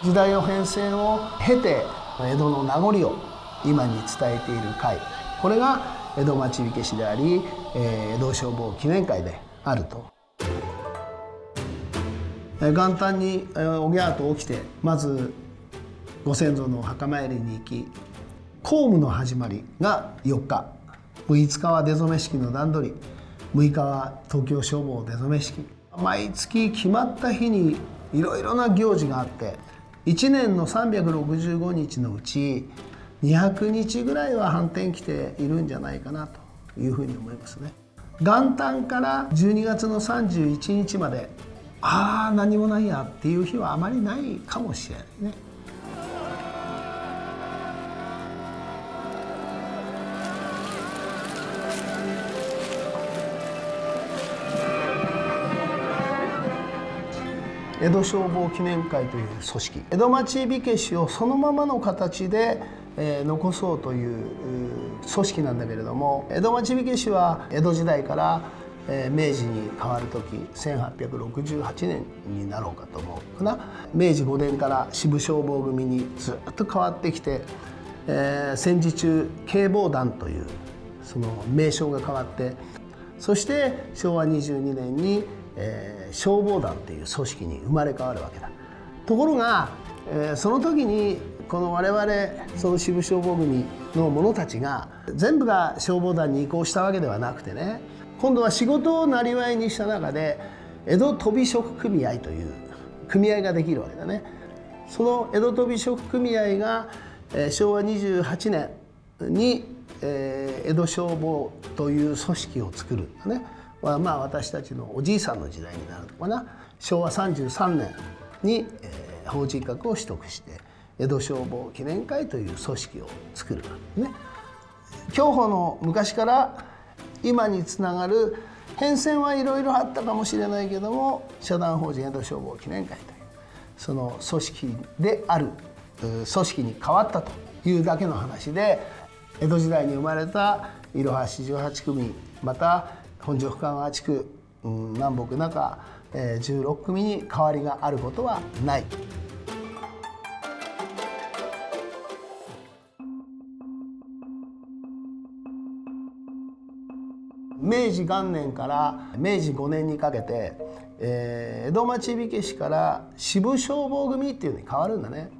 時代の変遷を経て江戸の名残を今に伝えている会、これが江戸町火消しであり、江戸消防記念会であると。元旦におぎゃーと起きて、まずご先祖のお墓参りに行き、公務の始まりが4日、5日は出初め式の段取り、6日は東京消防出初め式。毎月決まった日にいろいろな行事があって、1年の365日のうち200日ぐらいは反転来ているんじゃないかなというふうに思いますね。元旦から12月の31日まで何もないやっていう日はあまりないかもしれないね。江戸消防記念会という組織、江戸町火消しをそのままの形で残そうという組織なんだけれども、江戸町火消しは江戸時代から明治に変わる時1868年になろうかと思うかな。明治5年から支部消防組にずっと変わってきて、戦時中警防団というその名称が変わって、そして昭和22年に消防団という組織に生まれ変わるわけだ。ところが、その時にこの我々その支部消防組の者たちが全部が消防団に移行したわけではなくてね、今度は仕事をなりわいにした中で江戸飛び職組合という組合ができるわけだね。その江戸飛び職組合が昭和28年に江戸消防という組織を作るんだね。私たちのおじいさんの時代になるのかな。昭和33年に法人格を取得して江戸消防記念会という組織を作るわけね。競歩の昔から今につながる変遷はいろいろあったかもしれないけども、社団法人江戸消防記念会というその組織である組織に変わったというだけの話で、江戸時代に生まれたいろは48組、また本所深川地区、南北中16組に変わりがあることはない。明治元年から明治5年にかけて、江戸町火消しから支部消防組っていうのに変わるんだね。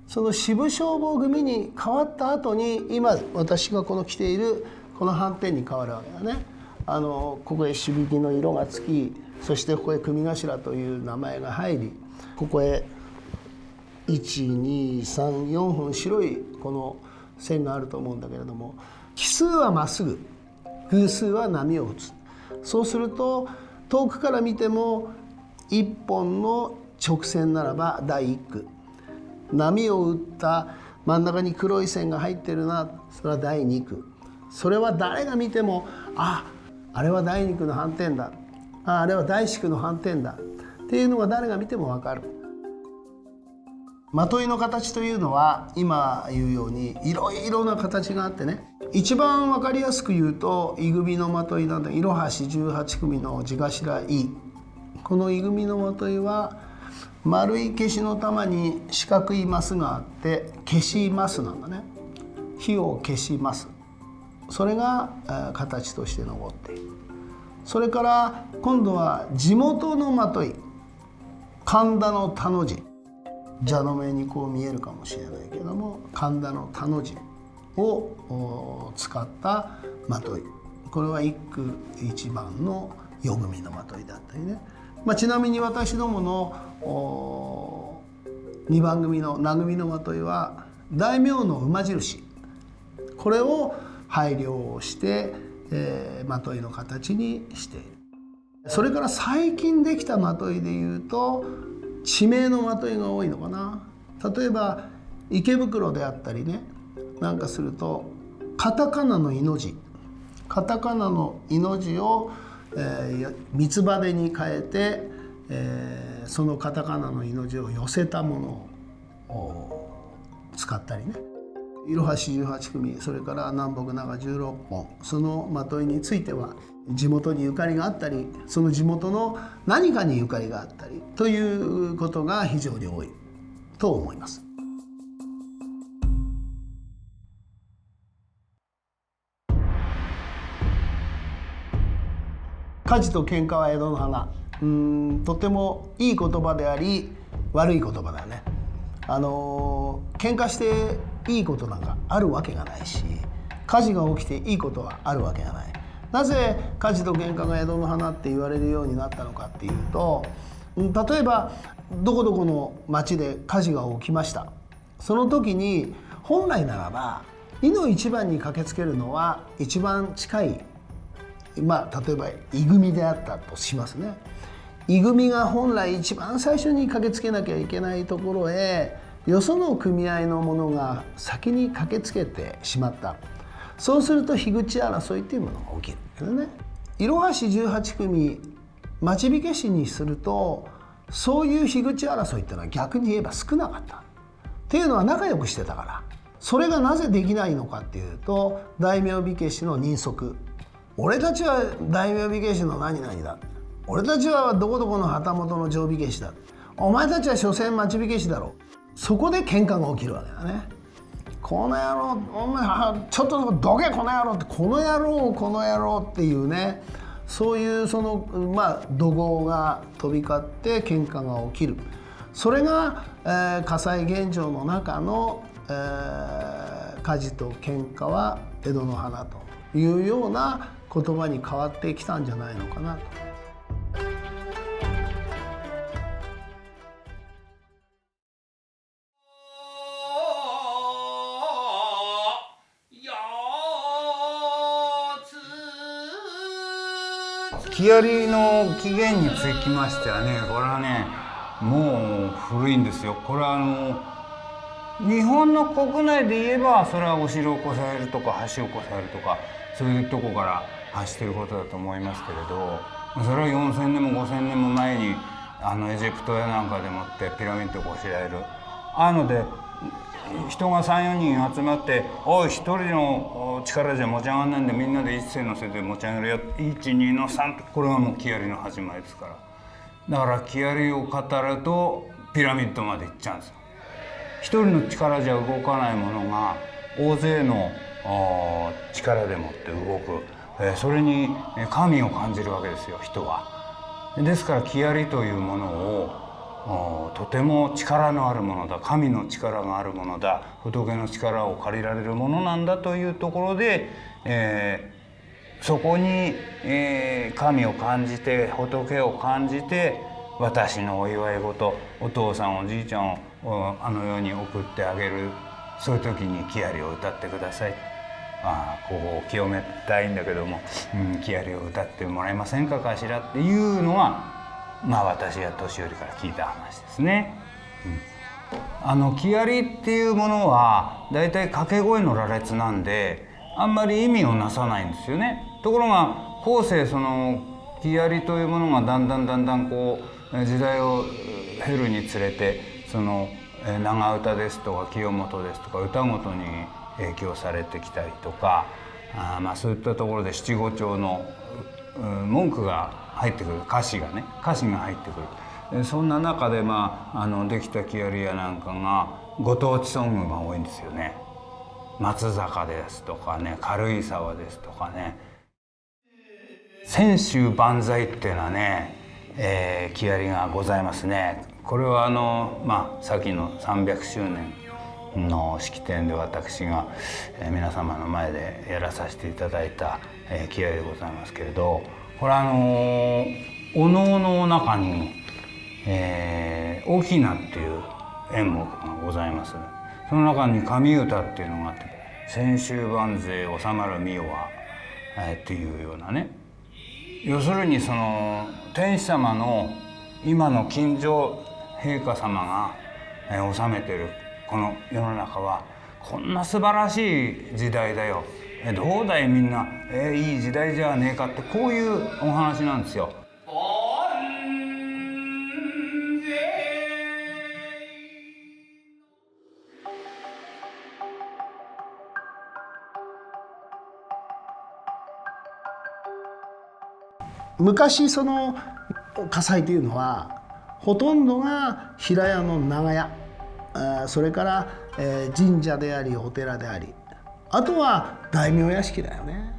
その支部消防組に変わった後に今私がこの着ているこのはんてんに変わるわけだね。ここへ朱引きの色がつき、そしてここへ組頭という名前が入り、ここへ1,2,3,4本白いこの線があると思うんだけれども、奇数はまっすぐ、偶数は波を打つ。そうすると遠くから見ても一本の直線ならば第一句、波を打った真ん中に黒い線が入ってるな、それは第二句。それは誰が見てもあれは第二句のはんてんだ、あれは第四句のはんてんだっていうのが誰が見ても分かる。まといの形というのは今言うようにいろいろな形があってね、一番分かりやすく言うとい組のまといなんだ。いろは48組の地頭い。このい組のまといは丸い消しの玉に四角いマスがあって消しマスなんだね。火を消します。それが形として残っている。それから今度は地元のまとい、神田の田の字、蛇の目にこう見えるかもしれないけども、神田の田の字を使ったまとい、これは一句一番の夜組のまといだったりね。ちなみに私どもの2番組の名組のまといは大名の馬印、これを配慮をして、まといの形にしている。それから最近できたまといでいうと地名のまといが多いのかな。例えば池袋であったりね、なんかするとカタカナのいの字、カタカナのいの字を三つ葉でに変えて、そのカタカナのいの字を寄せたものを使ったりね。いろは48組、それから南北長16本、そのまといについては地元にゆかりがあったり、その地元の何かにゆかりがあったりということが非常に多い。と思います。火事と喧嘩は江戸の花、とてもいい言葉であり悪い言葉だよね。喧嘩していいことなんかあるわけがないし、火事が起きていいことはあるわけがない。なぜ火事と喧嘩が江戸の花って言われるようになったのかっていうと、例えばどこどこの町で火事が起きました。その時に本来ならばいの一番に駆けつけるのは一番近い、例えば伊組であったとしますね。伊組が本来一番最初に駆けつけなきゃいけないところへよその組合の者が先に駆けつけてしまった。そうすると樋口争いっていうものが起きるんですね。いろは市18組町火消しにするとそういう樋口争いっていうのは逆に言えば少なかった。っていうのは仲良くしてたから。それがなぜできないのかっていうと、大名火消しの人足。俺たちは大名火消しの何々だ。俺たちはどこどこの旗本の定火消しだ。お前たちは所詮町火消しだろ。そこで喧嘩が起きるわけだね。この野郎、お前ちょっとどけこの野郎って、この野郎この野郎っていうね、そういう怒号が飛び交って喧嘩が起きる。それが、火災現象の中の、火事と喧嘩は江戸の花というような言葉に変わってきたんじゃないのかなと。木遣りの起源につきましてはね、これはねもう古いんですよ。これは日本の国内で言えばそれはお城を越されるとか橋を越されるとかそういうとこから発していることだと思いますけれど、それは4000年も5000年も前にエジプトやなんかでもってピラミッドをこしらえるので人が3、4人集まって「おい一人の力じゃ持ち上がんないんでみんなで一斉のせで持ち上げるよ1、2の3」これがもう木遣りの始まりですから。だから木遣りを語るとピラミッドまで行っちゃうんですよ。一人の力じゃ動かないものが大勢の力でもって動く、それに神を感じるわけですよ人は。ですから木遣りというものをとても力のあるものだ、神の力があるものだ、仏の力を借りられるものなんだというところで、そこに、神を感じて仏を感じて私のお祝い事お父さんおじいちゃんを世に送ってあげる、そういう時に木遣りを歌ってください。ここを清めたいんだけども、木遣りを歌ってもらえませんかしらっていうのは私が年寄りから聞いた話ですね。木遣りっていうものはだいたい掛け声の羅列なんであんまり意味をなさないんですよね。ところが後世その木遣りというものがだんだんこう時代を経るにつれてその長唄ですとか清元ですとか歌ごとに影響されてきたりとか、そういったところで七五調の文句が入ってくる、歌詞が入ってくる。そんな中でできた木遣りやなんかがご当地ソングが多いんですよね。松坂ですとかね、軽井沢ですとかね。千秋万歳っていうのはね、木遣りがございますね。これは先の300周年の式典で私が、皆様の前でやらさせていただいた、木遣りでございますけれど、これはお能の中に「翁」っていう演目がございます。その中に神歌っていうのがあって「千秋万歳収まる御代は」っていうようなね、要するにその天子様の今の金城陛下様が治めてるこの世の中はこんな素晴らしい時代だよ、どうだいみんな、いい時代じゃねえかってこういうお話なんですよ。昔その火災というのはほとんどが平屋の長屋それから、神社でありお寺であり、あとは大名屋敷だよね。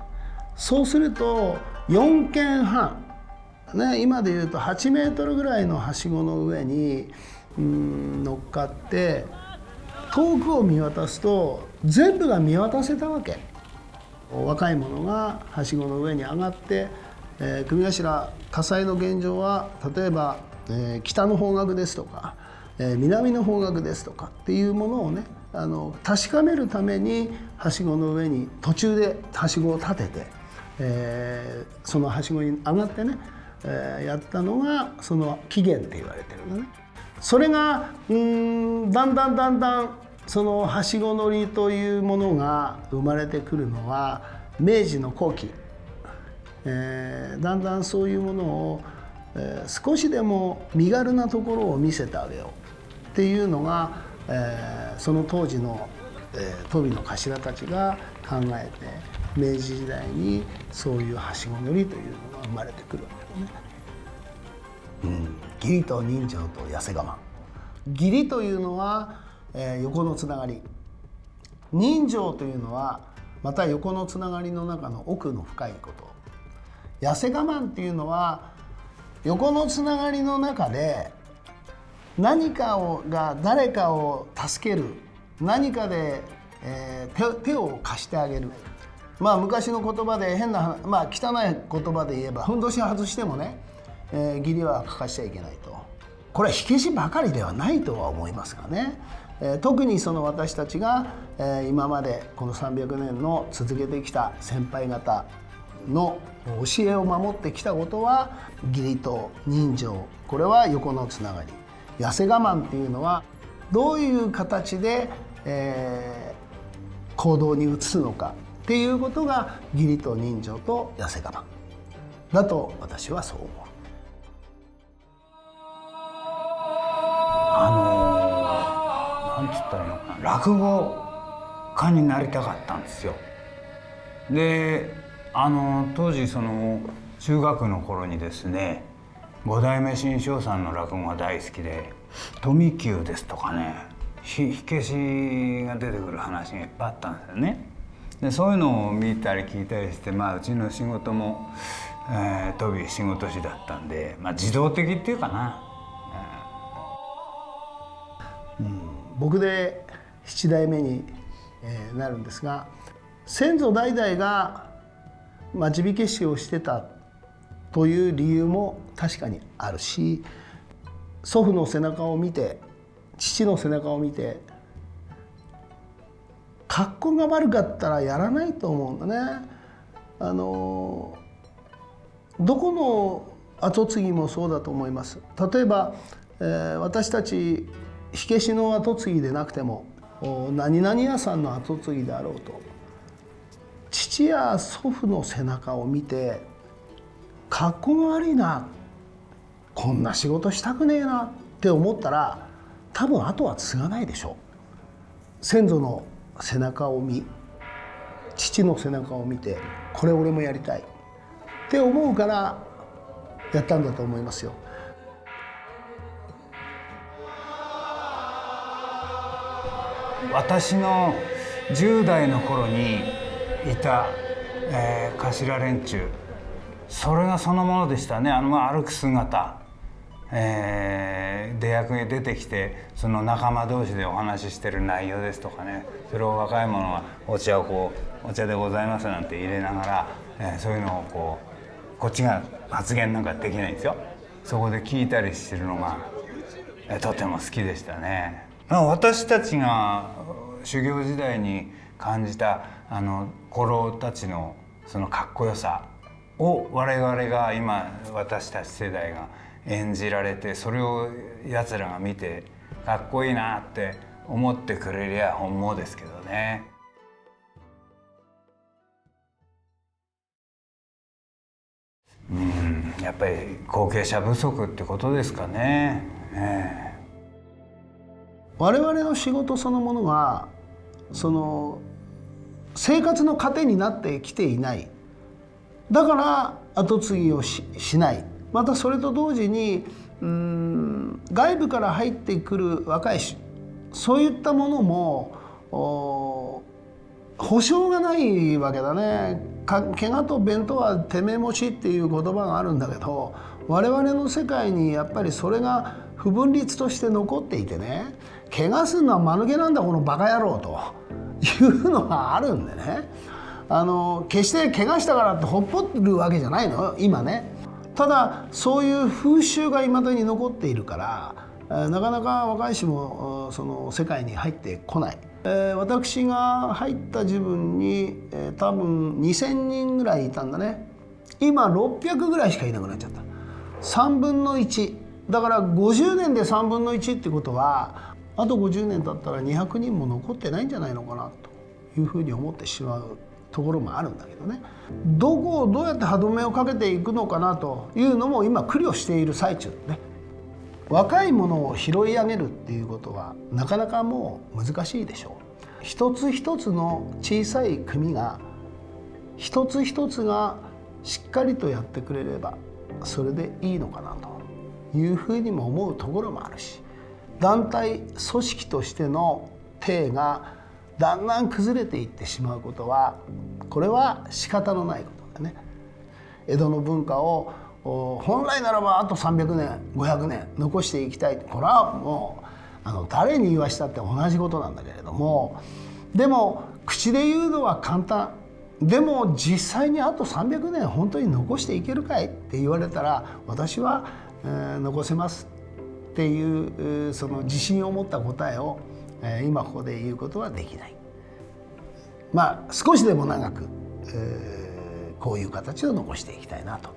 そうすると4間半、ね、今でいうと8メートルぐらいのはしごの上に乗っかって遠くを見渡すと全部が見渡せたわけ。若い者がはしごの上に上がって、組頭火災の現状は例えば、北の方角ですとか、南の方角ですとかっていうものをね確かめるためにはしごの上に途中ではしごを立てて、そのはしごに上がってね、やったのがその起源って言われてるのね。それがだんだんそのはしご乗りというものが生まれてくるのは明治の後期、だんだんそういうものを、少しでも身軽なところを見せてあげようっていうのが、その当時の、鳶の頭たちが考えて明治時代にそういうはしご乗りというのが生まれてくるわけね。義理と人情と痩せ我慢。義理というのは、横のつながり、人情というのはまた横のつながりの中の奥の深いこと、痩せ我慢っていうのは横のつながりの中で何かが誰かを助ける、何かで、手を貸してあげる。昔の言葉で変な、汚い言葉で言えばふんどし外してもね、義理は欠かしちゃいけないと。これは火消しばかりではないとは思いますがね、特にその私たちが、今までこの300年の続けてきた先輩方の教えを守ってきたことは義理と人情、これは横のつながり。痩せ我慢っていうのはどういう形で、行動に移すのかっていうことが義理と人情と痩せ我慢だと私はそう思う。なんつったらいいのかな、落語家になりたかったんですよ。で当時その中学の頃にですね、五代目志ん生さんの落語が大好きで、富久ですとかね、火消しが出てくる話がいっぱいあったんですよね。でそういうのを見たり聞いたりして、うちの仕事も、富仕事師だったんで、自動的っていうかな、僕で7代目になるんですが、先祖代々が地火消しをしてたという理由も確かにあるし、祖父の背中を見て、父の背中を見て、格好が悪かったらやらないと思うんだね。どこの跡継ぎもそうだと思います。例えば、私たち火消しの跡継ぎでなくても何々屋さんの跡継ぎであろうと、父や祖父の背中を見て格好が悪いな、こんな仕事したくねえなって思ったら多分後は継がないでしょう。先祖の背中を見、父の背中を見て、これ俺もやりたいって思うからやったんだと思いますよ。私の10代の頃にいた、頭連中、それがそのものでしたね。歩く姿、出役に出てきてその仲間同士でお話ししてる内容ですとかね、それを若い者がお茶をお茶でございますなんて入れながら、そういうのをこっちが発言なんかできないんですよ。そこで聞いたりしてるのが、とても好きでしたね。私たちが修行時代に感じた頃たちのそのかっこよさを我々が今、私たち世代が演じられて、それをやつらが見てかっこいいなって思ってくれりゃ本望ですけどね。やっぱり後継者不足ってことですかね。我々の仕事そのものがその生活の糧になってきていない。だから後継ぎを しない。またそれと同時に外部から入ってくる若いそういったものも保証がないわけだね。怪我と弁当はてめえ持ちっていう言葉があるんだけど、我々の世界にやっぱりそれが不分律として残っていてね、怪我するのは間抜けなんだこのバカ野郎というのがあるんでね、決して怪我したからってほっぽるわけじゃないのよ今ね。ただそういう風習がいまだに残っているから、なかなか若い人もその世界に入ってこない。私が入った時分に、多分2,000人ぐらいいたんだね。今600ぐらいしかいなくなっちゃった。3分の1だから50年で3分の1ってことは、あと50年経ったら200人も残ってないんじゃないのかなというふうに思ってしまうところもあるんだけどね。どこをどうやって歯止めをかけていくのかなというのも今苦慮している最中ね。若いものを拾い上げるっていうことはなかなかもう難しいでしょう。一つ一つの小さい組が一つ一つがしっかりとやってくれればそれでいいのかなというふうにも思うところもあるし、団体組織としての体がだんだん崩れていってしまうことはこれは仕方のないことだね。江戸の文化を本来ならばあと300年500年残していきたい、これはもう誰に言わしたって同じことなんだけれども、でも口で言うのは簡単。でも実際にあと300年本当に残していけるかいって言われたら私は、残せますっていうその自信を持った答えを、今ここで言うことはできない。まあ少しでも長く、こういう形を残していきたいなと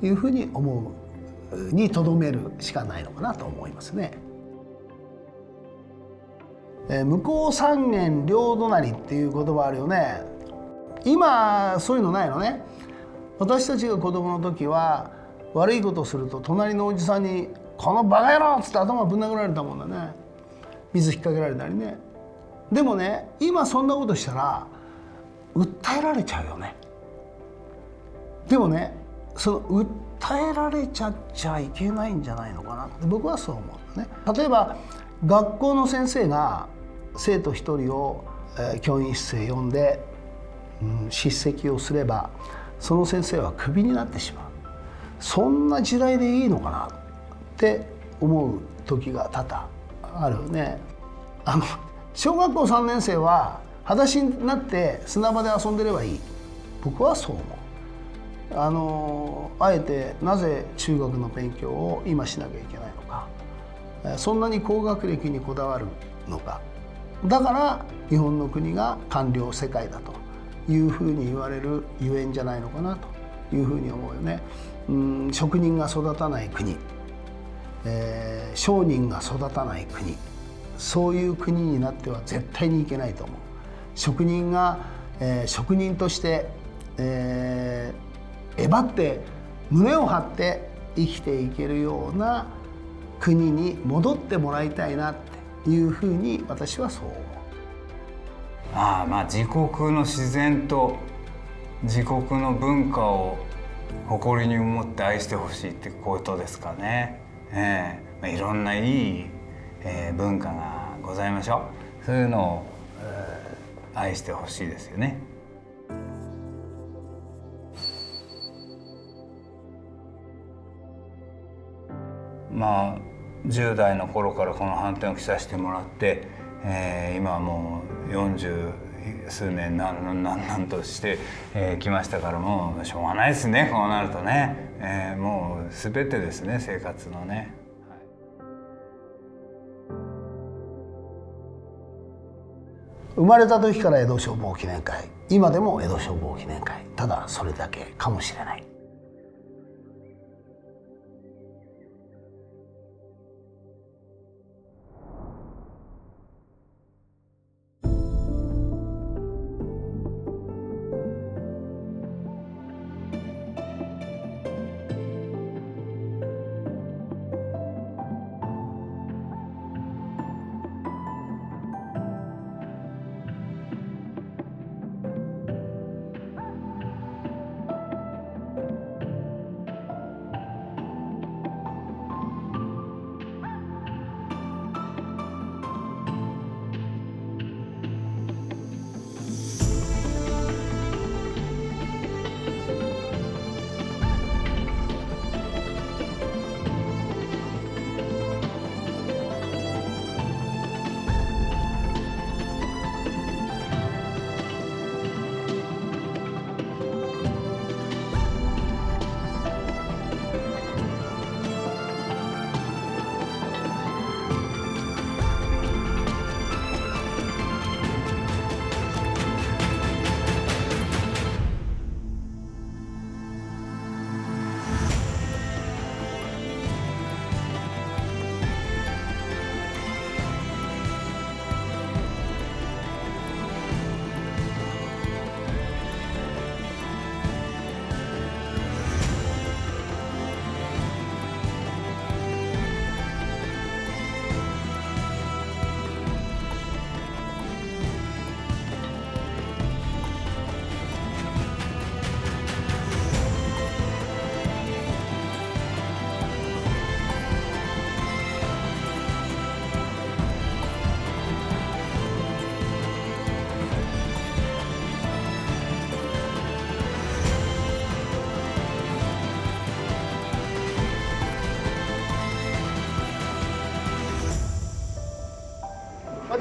いうふうに思うにとどめるしかないのかなと思いますね。向こう三軒両隣っていう言葉あるよね。今そういうのないのね。私たちが子供の時は悪いことをすると隣のおじさんに「このバカ野郎!」っつって頭ぶん殴られたもんだね。水引っ掛けられたりね。でもね今そんなことしたら訴えられちゃうよね。でもねその訴えられちゃいけないんじゃないのかなって僕はそう思うね。例えば学校の先生が生徒一人を、教員室へ呼んで、叱責をすればその先生はクビになってしまう。そんな時代でいいのかなって思う時が多々あるよね。小学校3年生は裸足になって砂場で遊んでればいい。僕はそう思う。あえてなぜ中学の勉強を今しなきゃいけないのか、そんなに高学歴にこだわるのか。だから日本の国が官僚世界だというふうに言われるゆえんじゃないのかなというふうに思うよね。職人が育たない国、商人が育たない国、そういう国になっては絶対にいけないと思う。職人が、職人として、えばって胸を張って生きていけるような国に戻ってもらいたいなっていうふうに私はそう思う。まあ自国の自然と自国の文化を誇りに思って愛してほしいってことですかね。いろんないい、文化がございましょう。そういうのを、愛してほしいですよね。まあ10代の頃からこの反転を着させてもらって、今はもう40数年なんとしてきましたから、もうしょうがないですねこうなるとね、もう全てですね生活のね。生まれた時から江戸消防記念会、今でも江戸消防記念会、ただそれだけかもしれない。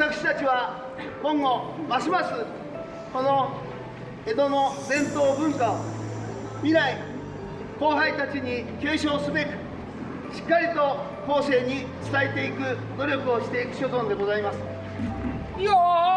私たちは今後ますますこの江戸の伝統文化を未来後輩たちに継承すべくしっかりと後世に伝えていく努力をしていく所存でございます。よー